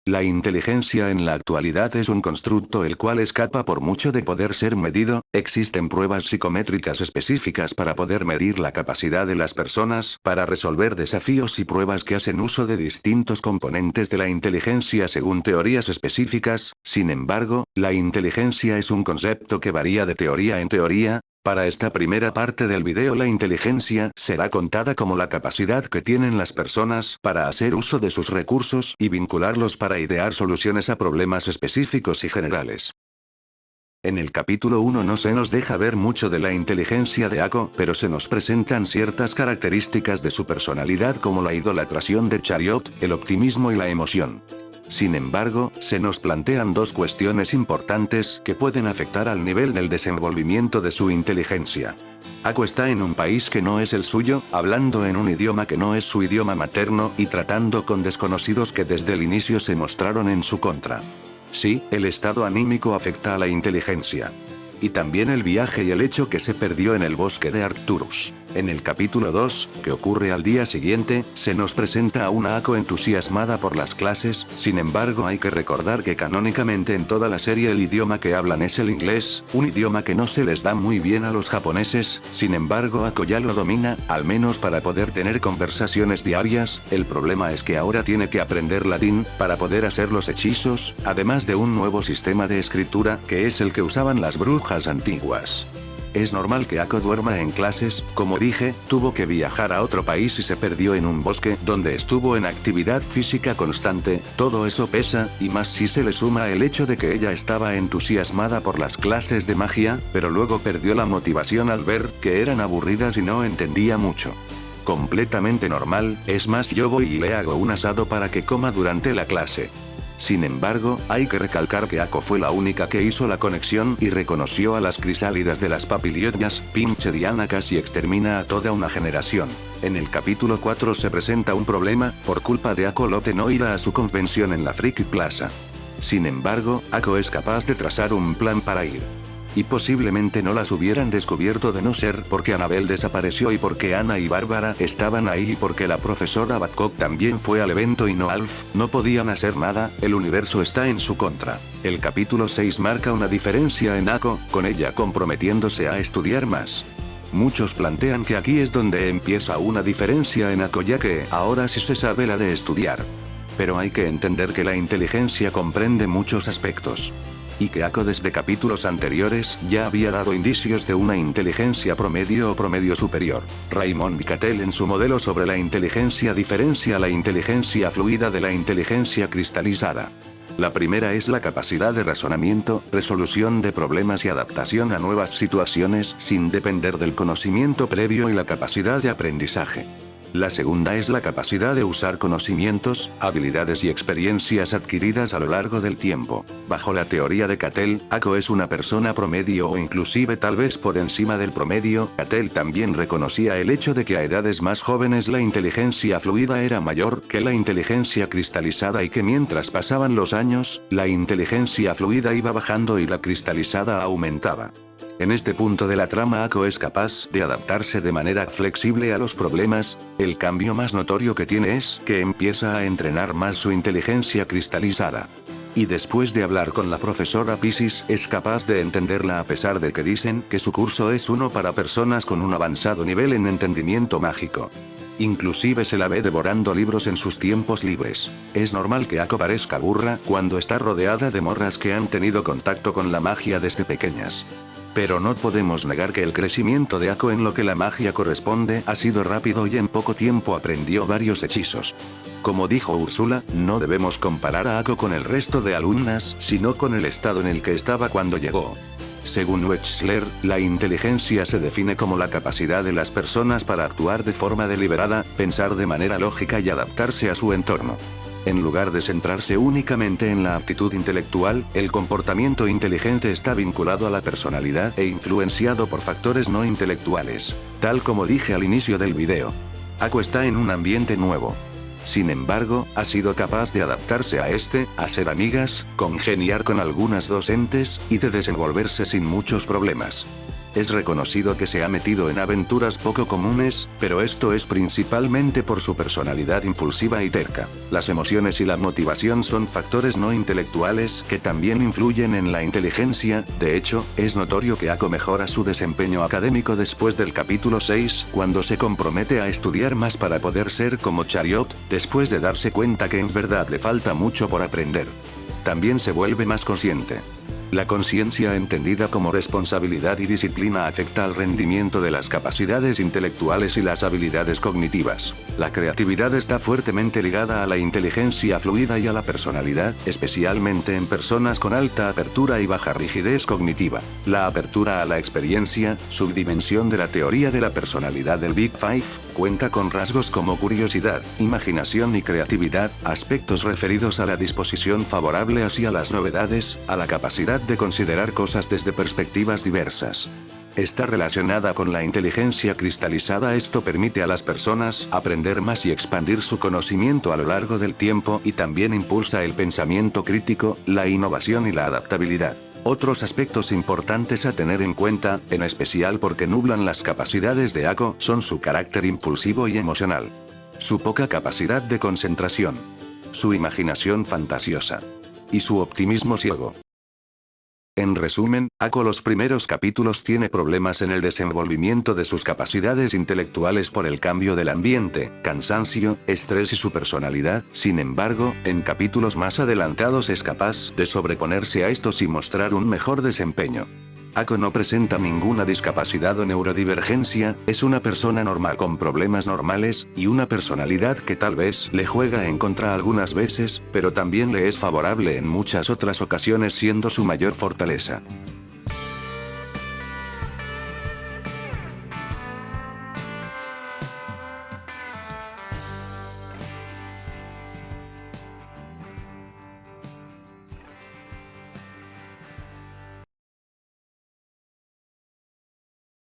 La inteligencia en la actualidad es un constructo el cual escapa por mucho de poder ser medido. Existen pruebas psicométricas específicas para poder medir la capacidad de las personas para resolver desafíos y pruebas que hacen uso de distintos componentes de la inteligencia según teorías específicas. Sin embargo, la inteligencia es un concepto que varía de teoría en teoría. Para esta primera parte del video la inteligencia será contada como la capacidad que tienen las personas para hacer uso de sus recursos y vincularlos para idear soluciones a problemas específicos y generales. En el capítulo 1 no se nos deja ver mucho de la inteligencia de Ako, pero se nos presentan ciertas características de su personalidad como la idolatración de Chariot, el optimismo y la emoción. Sin embargo, se nos plantean dos cuestiones importantes que pueden afectar al nivel del desenvolvimiento de su inteligencia. Ako está en un país que no es el suyo, hablando en un idioma que no es su idioma materno y tratando con desconocidos que desde el inicio se mostraron en su contra. Sí, el estado anímico afecta a la inteligencia. Y también el viaje y el hecho que se perdió en el bosque de Arcturus. En el capítulo 2, que ocurre al día siguiente, se nos presenta a una Ako entusiasmada por las clases. Sin embargo, hay que recordar que canónicamente en toda la serie el idioma que hablan es el inglés, un idioma que no se les da muy bien a los japoneses. Sin embargo, Ako ya lo domina, al menos para poder tener conversaciones diarias. El problema es que ahora tiene que aprender latín para poder hacer los hechizos, además de un nuevo sistema de escritura que es el que usaban las brujas antiguas. Es normal que Ako duerma en clases. Como dije, tuvo que viajar a otro país y se perdió en un bosque donde estuvo en actividad física constante. Todo eso pesa, y más si se le suma el hecho de que ella estaba entusiasmada por las clases de magia, pero luego perdió la motivación al ver que eran aburridas y no entendía mucho. Completamente normal. Es más, yo voy y le hago un asado para que coma durante la clase. Sin embargo, hay que recalcar que Ako fue la única que hizo la conexión y reconoció a las crisálidas de las papiliotas. Pinche Diana casi extermina a toda una generación. En el capítulo 4 se presenta un problema. Por culpa de Ako Lotte no irá a su convención en la Friki Plaza. Sin embargo, Ako es capaz de trazar un plan para ir. Y posiblemente no las hubieran descubierto de no ser porque Annabelle desapareció y porque Anna y Bárbara estaban ahí y porque la profesora Babcock también fue al evento y no Alf. No podían hacer nada, el universo está en su contra. El capítulo 6 marca una diferencia en Ako, con ella comprometiéndose a estudiar más. Muchos plantean que aquí es donde empieza una diferencia en Ako, ya que ahora sí se sabe la de estudiar. Pero hay que entender que la inteligencia comprende muchos aspectos. Y que Ako desde capítulos anteriores ya había dado indicios de una inteligencia promedio o promedio superior. Raymond Cattell en su modelo sobre la inteligencia diferencia la inteligencia fluida de la inteligencia cristalizada. La primera es la capacidad de razonamiento, resolución de problemas y adaptación a nuevas situaciones sin depender del conocimiento previo y la capacidad de aprendizaje. La segunda es la capacidad de usar conocimientos, habilidades y experiencias adquiridas a lo largo del tiempo. Bajo la teoría de Cattell, Ako es una persona promedio o inclusive tal vez por encima del promedio. Cattell también reconocía el hecho de que a edades más jóvenes la inteligencia fluida era mayor que la inteligencia cristalizada y que mientras pasaban los años, la inteligencia fluida iba bajando y la cristalizada aumentaba. En este punto de la trama Ako es capaz de adaptarse de manera flexible a los problemas. El cambio más notorio que tiene es que empieza a entrenar más su inteligencia cristalizada. Y después de hablar con la profesora Piscis, es capaz de entenderla a pesar de que dicen que su curso es uno para personas con un avanzado nivel en entendimiento mágico. Inclusive se la ve devorando libros en sus tiempos libres. Es normal que Ako parezca burra cuando está rodeada de morras que han tenido contacto con la magia desde pequeñas. Pero no podemos negar que el crecimiento de Ako en lo que la magia corresponde ha sido rápido y en poco tiempo aprendió varios hechizos. Como dijo Úrsula, no debemos comparar a Ako con el resto de alumnas, sino con el estado en el que estaba cuando llegó. Según Wechsler, la inteligencia se define como la capacidad de las personas para actuar de forma deliberada, pensar de manera lógica y adaptarse a su entorno. En lugar de centrarse únicamente en la aptitud intelectual, el comportamiento inteligente está vinculado a la personalidad e influenciado por factores no intelectuales. Tal como dije al inicio del video. Ako está en un ambiente nuevo. Sin embargo, ha sido capaz de adaptarse a este, hacer amigas, congeniar con algunas docentes, y de desenvolverse sin muchos problemas. Es reconocido que se ha metido en aventuras poco comunes, pero esto es principalmente por su personalidad impulsiva y terca. Las emociones y la motivación son factores no intelectuales que también influyen en la inteligencia. De hecho, es notorio que Ako mejora su desempeño académico después del capítulo 6, cuando se compromete a estudiar más para poder ser como Chariot, después de darse cuenta que en verdad le falta mucho por aprender. También se vuelve más consciente. La conciencia entendida como responsabilidad y disciplina afecta al rendimiento de las capacidades intelectuales y las habilidades cognitivas. La creatividad está fuertemente ligada a la inteligencia fluida y a la personalidad, especialmente en personas con alta apertura y baja rigidez cognitiva. La apertura a la experiencia, subdimensión de la teoría de la personalidad del Big Five, cuenta con rasgos como curiosidad, imaginación y creatividad, aspectos referidos a la disposición favorable hacia las novedades, a la capacidad de considerar cosas desde perspectivas diversas. Está relacionada con la inteligencia cristalizada. Esto permite a las personas aprender más y expandir su conocimiento a lo largo del tiempo, y también impulsa el pensamiento crítico, la innovación y la adaptabilidad. Otros aspectos importantes a tener en cuenta, en especial porque nublan las capacidades de Ako, son su carácter impulsivo y emocional, su poca capacidad de concentración, su imaginación fantasiosa y su optimismo ciego. En resumen, Ako los primeros capítulos tiene problemas en el desenvolvimiento de sus capacidades intelectuales por el cambio del ambiente, cansancio, estrés y su personalidad. Sin embargo, en capítulos más adelantados es capaz de sobreponerse a estos y mostrar un mejor desempeño. Ako no presenta ninguna discapacidad o neurodivergencia, es una persona normal con problemas normales, y una personalidad que tal vez le juega en contra algunas veces, pero también le es favorable en muchas otras ocasiones, siendo su mayor fortaleza.